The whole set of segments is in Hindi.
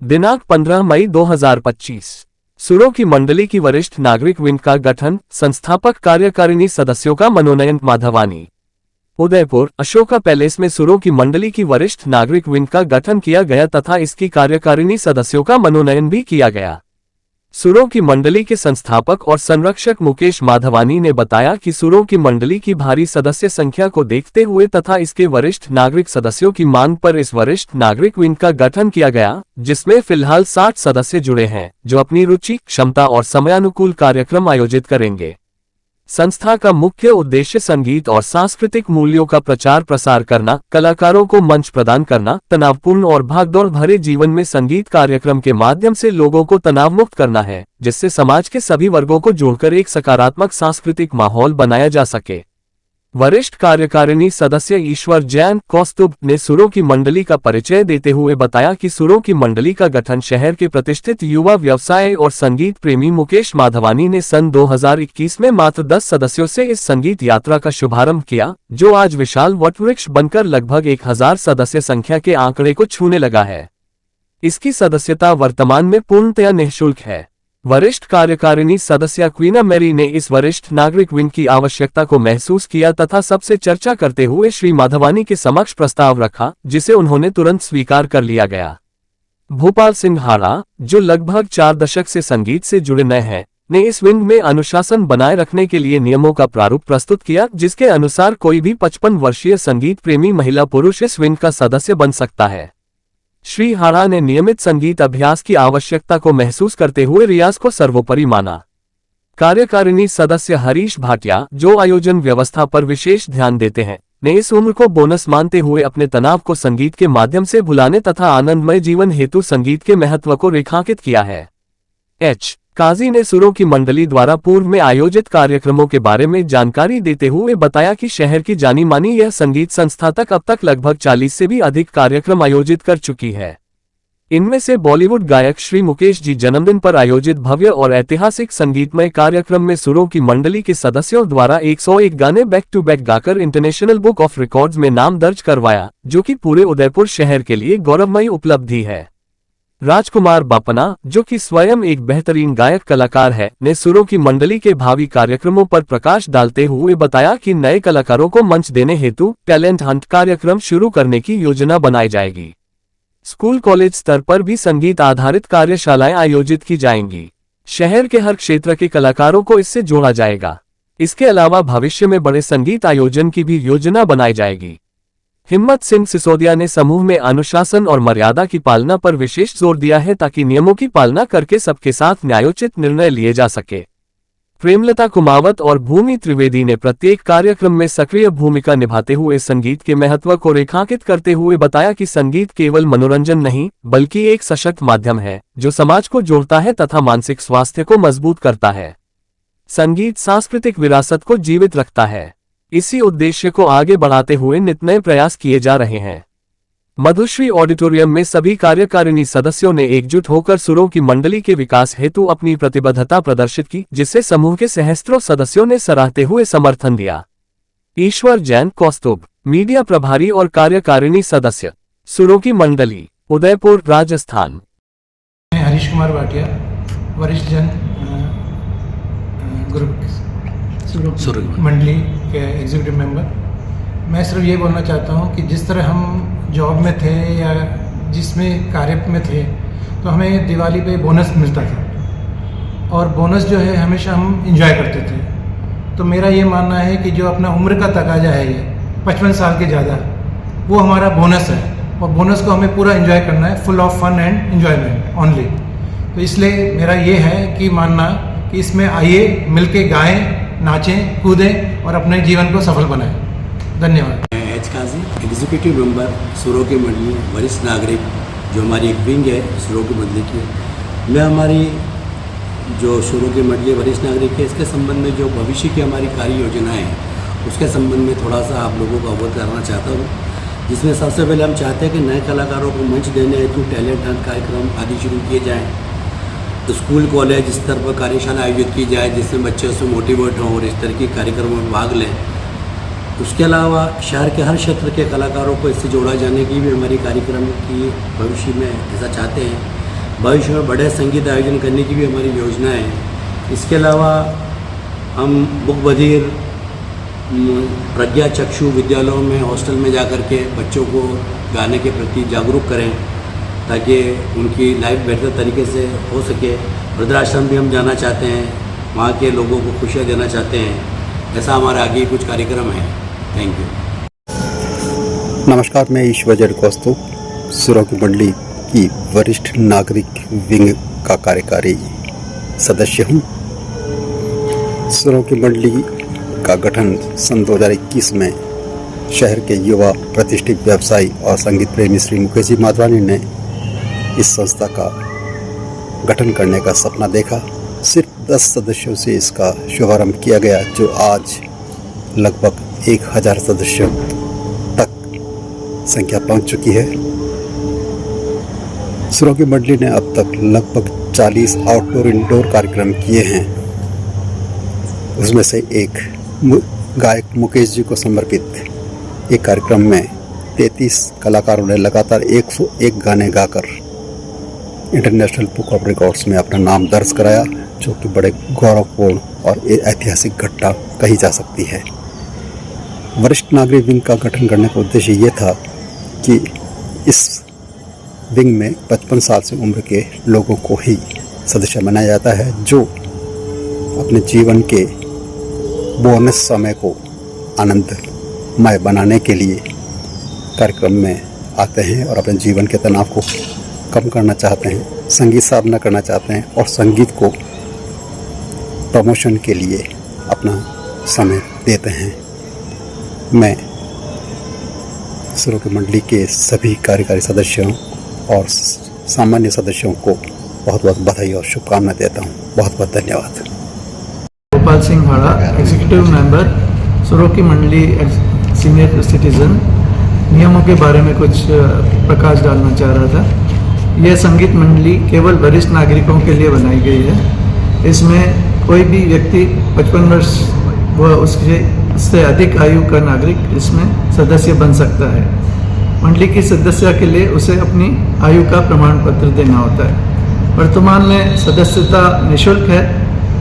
दिनांक 15 मई 2025। सुरों की मंडली की वरिष्ठ नागरिक विंग का गठन, संस्थापक कार्यकारिणी सदस्यों का मनोनयन। माधवानी, उदयपुर अशोका पैलेस में सुरों की मंडली की वरिष्ठ नागरिक विंग का गठन किया गया तथा इसकी कार्यकारिणी सदस्यों का मनोनयन भी किया गया। सुरों की मंडली के संस्थापक और संरक्षक मुकेश माधवानी ने बताया कि सुरों की मंडली की भारी सदस्य संख्या को देखते हुए तथा इसके वरिष्ठ नागरिक सदस्यों की मांग पर इस वरिष्ठ नागरिक विंग का गठन किया गया, जिसमें फिलहाल 60 सदस्य जुड़े हैं, जो अपनी रुचि, क्षमता और समयानुकूल कार्यक्रम आयोजित करेंगे। संस्था का मुख्य उद्देश्य संगीत और सांस्कृतिक मूल्यों का प्रचार प्रसार करना, कलाकारों को मंच प्रदान करना, तनावपूर्ण और भागदौड़ भरे जीवन में संगीत कार्यक्रम के माध्यम से लोगों को तनावमुक्त करना है, जिससे समाज के सभी वर्गों को जोड़कर एक सकारात्मक सांस्कृतिक माहौल बनाया जा सके। वरिष्ठ कार्यकारिणी सदस्य ईश्वर जैन कौस्तुभ ने सुरों की मंडली का परिचय देते हुए बताया कि सुरों की मंडली का गठन शहर के प्रतिष्ठित युवा व्यवसाय और संगीत प्रेमी मुकेश माधवानी ने सन 2021 में मात्र 10 सदस्यों से इस संगीत यात्रा का शुभारंभ किया, जो आज विशाल वटवृक्ष बनकर लगभग 1000 सदस्य संख्या के आंकड़े को छूने लगा है। इसकी सदस्यता वर्तमान में पूर्णतया निःशुल्क है। वरिष्ठ कार्यकारिणी सदस्य क्वीना मैरी ने इस वरिष्ठ नागरिक विंग की आवश्यकता को महसूस किया तथा सबसे चर्चा करते हुए श्री माधवानी के समक्ष प्रस्ताव रखा, जिसे उन्होंने तुरंत स्वीकार कर लिया गया। भोपाल सिंह हाड़ा, जो लगभग 4 दशक से संगीत से जुड़े नए हैं, ने इस विंग में अनुशासन बनाए रखने के लिए नियमों का प्रारूप प्रस्तुत किया, जिसके अनुसार कोई भी 55 वर्षीय संगीत प्रेमी महिला पुरुष इस विंग का सदस्य बन सकता है। श्री हाड़ा ने नियमित संगीत अभ्यास की आवश्यकता को महसूस करते हुए रियाज को सर्वोपरि माना। कार्यकारिणी सदस्य हरीश भाटिया, जो आयोजन व्यवस्था पर विशेष ध्यान देते हैं, ने इस उम्र को बोनस मानते हुए अपने तनाव को संगीत के माध्यम से भुलाने तथा आनंदमय जीवन हेतु संगीत के महत्व को रेखांकित किया है। एच काजी ने सुरों की मंडली द्वारा पूर्व में आयोजित कार्यक्रमों के बारे में जानकारी देते हुए बताया कि शहर की जानी मानी यह संगीत संस्था तक अब तक लगभग 40 से भी अधिक कार्यक्रम आयोजित कर चुकी है। इनमें से बॉलीवुड गायक श्री मुकेश जी जन्मदिन पर आयोजित भव्य और ऐतिहासिक संगीतमय कार्यक्रम में सुरों की मंडली के सदस्यों द्वारा 101 गाने बैक टू बैक गाकर इंटरनेशनल बुक ऑफ रिकॉर्ड्स में नाम दर्ज करवाया, जो कि पूरे उदयपुर शहर के लिए गौरवमयी उपलब्धि है। राजकुमार बापना, जो कि स्वयं एक बेहतरीन गायक कलाकार है, ने सुरों की मंडली के भावी कार्यक्रमों पर प्रकाश डालते हुए बताया कि नए कलाकारों को मंच देने हेतु टैलेंट हंट कार्यक्रम शुरू करने की योजना बनाई जाएगी। स्कूल कॉलेज स्तर पर भी संगीत आधारित कार्यशालाएं आयोजित की जाएंगी। शहर के हर क्षेत्र के कलाकारों को इससे जोड़ा जाएगा। इसके अलावा भविष्य में बड़े संगीत आयोजन की भी योजना बनाई जाएगी। हिम्मत सिंह सिसोदिया ने समूह में अनुशासन और मर्यादा की पालना पर विशेष जोर दिया है, ताकि नियमों की पालना करके सबके साथ न्यायोचित निर्णय लिए जा सके। प्रेमलता कुमावत और भूमि त्रिवेदी ने प्रत्येक कार्यक्रम में सक्रिय भूमिका निभाते हुए संगीत के महत्व को रेखांकित करते हुए बताया कि संगीत केवल मनोरंजन नहीं, बल्कि एक सशक्त माध्यम है, जो समाज को जोड़ता है तथा मानसिक स्वास्थ्य को मजबूत करता है। संगीत सांस्कृतिक विरासत को जीवित रखता है। इसी उद्देश्य को आगे बढ़ाते हुए नित नए प्रयास किए जा रहे हैं। मधुश्री ऑडिटोरियम में सभी कार्यकारिणी सदस्यों ने एकजुट होकर सुरों की मंडली के विकास हेतु अपनी प्रतिबद्धता प्रदर्शित की, जिससे समूह के सहस्त्रों सदस्यों ने सराहते हुए समर्थन दिया। ईश्वर जैन कौस्तुभ, मीडिया प्रभारी और कार्यकारिणी सदस्य, सुरों की मंडली, उदयपुर, राजस्थान। मैं हरीश कुमार भाटिया, वरिष्ठ जन ग्रुप मंडली के एग्जीक्यूटिव मेंबर। मैं सिर्फ ये बोलना चाहता हूँ कि जिस तरह हम जॉब में थे या जिसमें कार्य में थे, तो हमें दिवाली पे बोनस मिलता था और बोनस जो है हमेशा हम इंजॉय करते थे। तो मेरा ये मानना है कि जो अपना उम्र का तकाजा है, ये 55 साल के ज़्यादा, वो हमारा बोनस है और बोनस को हमें पूरा इंजॉय करना है, full of fun and enjoyment only. तो इसलिए मेरा ये है कि मानना कि इसमें आइए मिलके गाएं, नाचें, कूदें और अपने जीवन को सफल बनाएं। धन्यवाद। एच काजी, एग्जीक्यूटिव मेंबर, सुरों की मंडली, वरिष्ठ नागरिक, जो हमारी एक विंग है सुरों की मंडली की। मैं हमारी जो सुरों की मंडली वरिष्ठ नागरिक है, इसके संबंध में जो भविष्य की हमारी कार्य योजनाएँ हैं, उसके संबंध में थोड़ा सा आप लोगों को अवगत करना चाहता हूँ। जिसमें सबसे पहले हम चाहते हैं कि नए कलाकारों को मंच देने हेतु टैलेंट हंट कार्यक्रम आदि शुरू किए जाएँ। तो स्कूल कॉलेज स्तर पर कार्यशाला आयोजित की जाए, जिसमें बच्चे उसमें मोटिवेट हों और इस तरह के कार्यक्रमों में भाग लें। उसके अलावा शहर के हर क्षेत्र के कलाकारों को इससे जोड़ा जाने की भी हमारी कार्यक्रम की भविष्य में ऐसा चाहते हैं। भविष्य में बड़े संगीत आयोजन करने की भी हमारी योजना है। इसके अलावा हम बुक बधिर प्रज्ञा चक्षु विद्यालयों में हॉस्टल में जा कर के बच्चों को गाने के प्रति जागरूक करें ताकि उनकी लाइफ बेहतर तरीके से हो सके। वृद्धाश्रम भी हम जाना चाहते हैं, वहाँ के लोगों को खुशियाँ देना चाहते हैं। ऐसा हमारे आगे कुछ कार्यक्रम है। Thank you. नमस्कार, मैं ईश्वर जड़कोस्तु सुरों की मंडली की वरिष्ठ नागरिक विंग का कार्यकारी सदस्य हूँ। सुरों की मंडली का गठन सन 2021 में शहर के युवा प्रतिष्ठित व्यवसायी और संगीत प्रेमी श्री मुकेश जी माधवानी ने इस संस्था का गठन करने का सपना देखा। सिर्फ 10 सदस्यों से इसका शुभारंभ किया गया, जो आज लगभग 1000 सदस्यों तक संख्या पहुंच चुकी है। सुरों की मंडली ने अब तक लगभग 40 आउटडोर इंडोर कार्यक्रम किए हैं। उसमें से एक गायक मुकेश जी को समर्पित एक कार्यक्रम में 33 कलाकारों ने लगातार 101 गाने गाकर इंटरनेशनल बुक ऑफ रिकॉर्ड्स में अपना नाम दर्ज कराया, जो कि बड़े गौरवपूर्ण और ऐतिहासिक घटना कही जा सकती है। वरिष्ठ नागरिक विंग का गठन करने का उद्देश्य ये था कि इस विंग में 55 साल से उम्र के लोगों को ही सदस्य बनाया जाता है, जो अपने जीवन के बोनस समय को आनंदमय बनाने के लिए कार्यक्रम में आते हैं और अपने जीवन के तनाव को कम करना चाहते हैं, संगीत साधना करना चाहते हैं और संगीत को प्रमोशन के लिए अपना समय देते हैं। मैं सुरों की मंडली के सभी कार्यकारी सदस्यों और सामान्य सदस्यों को बहुत बहुत बधाई और शुभकामनाएं देता हूँ। बहुत बहुत धन्यवाद। गोपाल सिंह हाड़ा, एग्जीक्यूटिव मेंबर, सुरों की मंडली सीनियर सिटीजन। नियमों के बारे में कुछ प्रकाश डालना चाह रहा था। यह संगीत मंडली केवल वरिष्ठ नागरिकों के लिए बनाई गई है। इसमें कोई भी व्यक्ति 55 वर्ष व उससे अधिक आयु का नागरिक इसमें सदस्य बन सकता है। मंडली की सदस्यता के लिए उसे अपनी आयु का प्रमाण पत्र देना होता है। वर्तमान में सदस्यता निःशुल्क है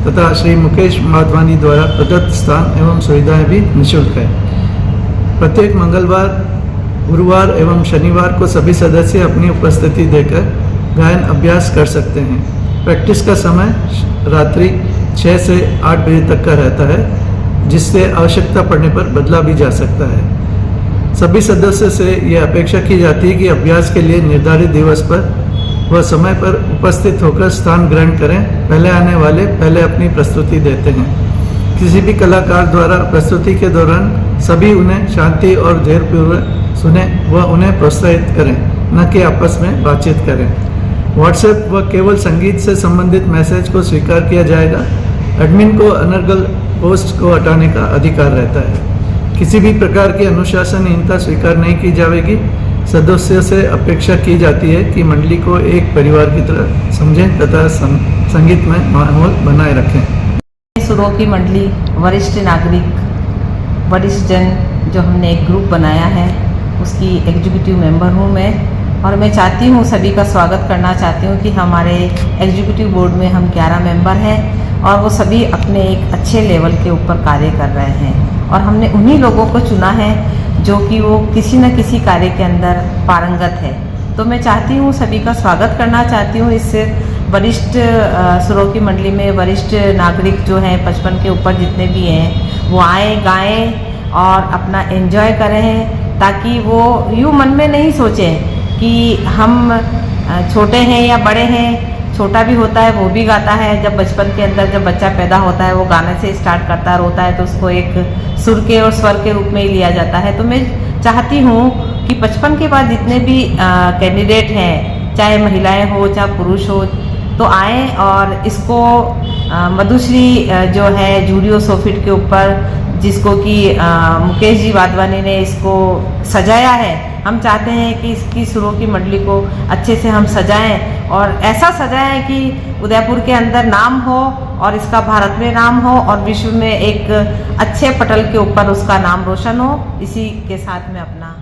तथा श्री मुकेश माधवानी द्वारा प्रदत्त स्थान एवं सुविधाएं भी निःशुल्क है। प्रत्येक मंगलवार, गुरुवार एवं शनिवार को सभी सदस्य अपनी उपस्थिति देकर गायन अभ्यास कर सकते हैं। प्रैक्टिस का समय रात्रि 6 से 8 बजे तक का रहता है, जिससे आवश्यकता पड़ने पर बदला भी जा सकता है। सभी सदस्यों से यह अपेक्षा की जाती है कि अभ्यास के लिए निर्धारित दिवस पर व समय पर उपस्थित होकर स्थान ग्रहण करें। पहले आने वाले पहले अपनी प्रस्तुति देते हैं। किसी भी कलाकार द्वारा प्रस्तुति के दौरान सभी उन्हें शांति और धैर्यपूर्वक सुने व उन्हें प्रोत्साहित करें, न कि आपस में बातचीत करें। व्हाट्सएप व केवल संगीत से संबंधित मैसेज को स्वीकार किया जाएगा। एडमिन को अनर्गल पोस्ट को हटाने का अधिकार रहता है। किसी भी प्रकार की अनुशासनहीनता स्वीकार नहीं की जाएगी। सदस्यों से अपेक्षा की जाती है कि मंडली को एक परिवार की तरह समझें तथा संगीत में माहौल बनाए रखें। सुरों की मंडली वरिष्ठ नागरिक, वरिष्ठ जन जो हमने एक ग्रुप बनाया है, उसकी एग्जीक्यूटिव मेंबर हूँ मैं। और मैं चाहती हूँ, सभी का स्वागत करना चाहती हूँ कि हमारे एग्जीक्यूटिव बोर्ड में हम 11 मेंबर हैं और वो सभी अपने एक अच्छे लेवल के ऊपर कार्य कर रहे हैं। और हमने उन्हीं लोगों को चुना है जो कि वो किसी न किसी कार्य के अंदर पारंगत है। तो मैं चाहती हूँ, सभी का स्वागत करना चाहती हूँ। इससे वरिष्ठ सुरों की मंडली में वरिष्ठ नागरिक जो हैं 55 के ऊपर जितने भी हैं, वो आए, गाएं और अपना एंजॉय करें, ताकि वो यूँ मन में नहीं सोचें कि हम छोटे हैं या बड़े हैं। छोटा भी होता है, वो भी गाता है। जब बचपन के अंदर जब बच्चा पैदा होता है, वो गाने से स्टार्ट करता रोता है, तो उसको एक सुर के और स्वर के रूप में ही लिया जाता है। तो मैं चाहती हूँ कि 55 के बाद जितने भी कैंडिडेट हैं, चाहे महिलाएं हो चाहे पुरुष हो, तो आएँ और इसको मधुश्री जो है जूडियो सोफिट के ऊपर, जिसको कि मुकेश जी वाधवानी ने इसको सजाया है, हम चाहते हैं कि इसकी सुरों की मंडली को अच्छे से हम सजाएं और ऐसा सजाएं कि उदयपुर के अंदर नाम हो और इसका भारत में नाम हो और विश्व में एक अच्छे पटल के ऊपर उसका नाम रोशन हो। इसी के साथ में अपना